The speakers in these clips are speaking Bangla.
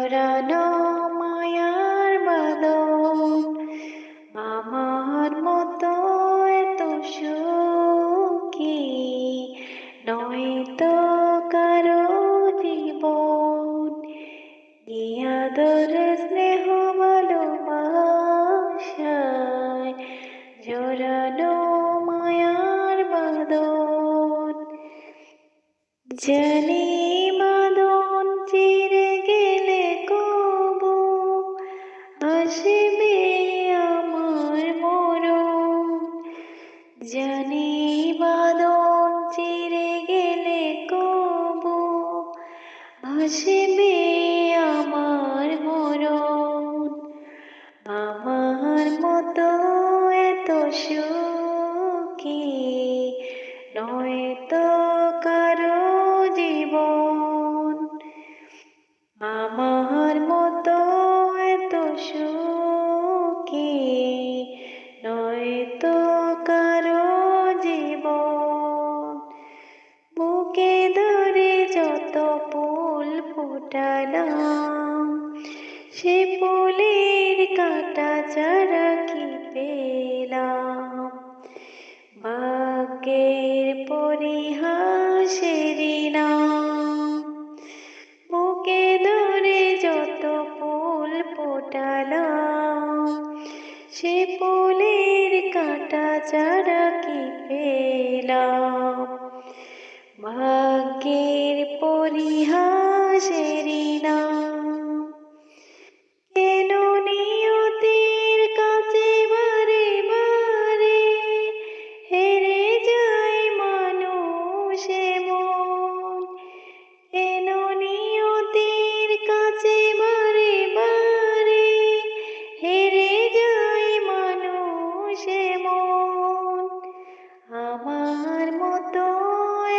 জড়ানো মায়ার বাঁধন, আমার মতো এত সুখী নয়তো কারো জীবন। এই আদর স্নেহ ভালোবাসায় জড়ানো মায়ার বাঁধন। জানি বাঁধন চিরে গেলে কবু আসবে আমার মরণ। জানি বাঁধন চিরে গেলে কবু আসবে আমার মরণ। আমার মতো এত সুখী নয়তো কারো জীবন। আমার মতো এত সুখী নয়তো কারো জীবন। বুকে ধরে যত ফুল ফোটালাম, সে ফুলের কাঁটা ছাড়া কি পেলাম। ভাগ্যের পরিহাসেরই নাম। বুকে ধরে যত ফুল ফোটালাম, সে ফুলের কাঁটা ছাড়া কি পেলাম। ভাগ্যের পরিহাসেরই নাম। কেন নিয়তির কাছে বারে বারে হেরে যায় মানুষ এমন। কেন নিয়তির কাছে বারে বারে হেরে যায় মানুষ এমন। আমার মতো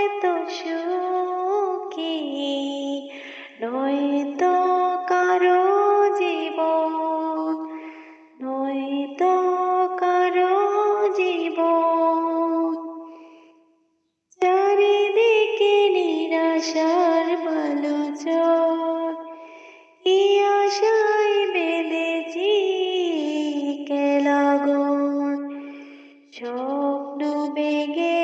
এত সুখী নয়তো কারো জীবন, নয়তো কারো জীবন। চারিদিকে নিরাশার বালুচর, কি আশায় বেঁধেছি কেলাগর। স্বপ্ন বেগে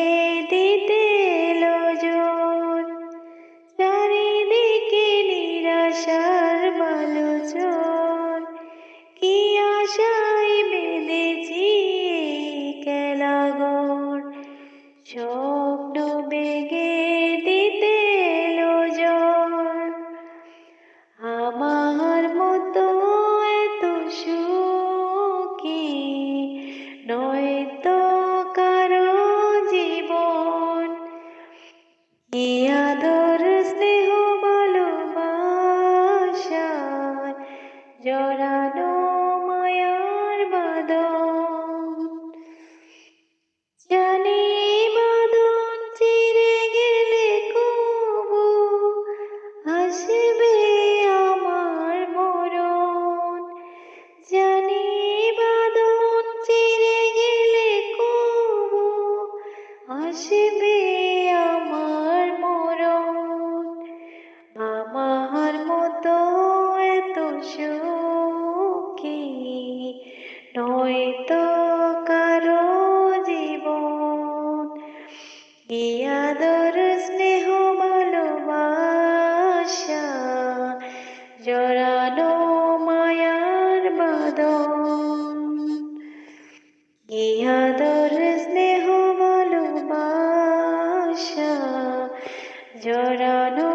দিতে এলো জোর, চারিদিকে নিরাশার বালুচর, কি আশায় বেঁধেছি কেলাগর। স্বপ্ন বেগে দিতে এলো জোর। আমার মতো এত সুখী নয়তো কারো জীবন। এই আদর স্নেহ ভালোবাসায় জড়ানো মায়ার বাঁধন। জানি বাঁধন চিরে গেলে কবু আসবে আমার মরণ। জানি বাঁধন চিরে গেলে কবু আসবে আমার মরণ। আমার মতো এত সুখী নয়তো কারো জীবন। এই আদর স্নেহ ভালোবাসা জড়ানো মায়ার বাঁধন। এই আদর স্নেহ ভালোবাসা জড়ানো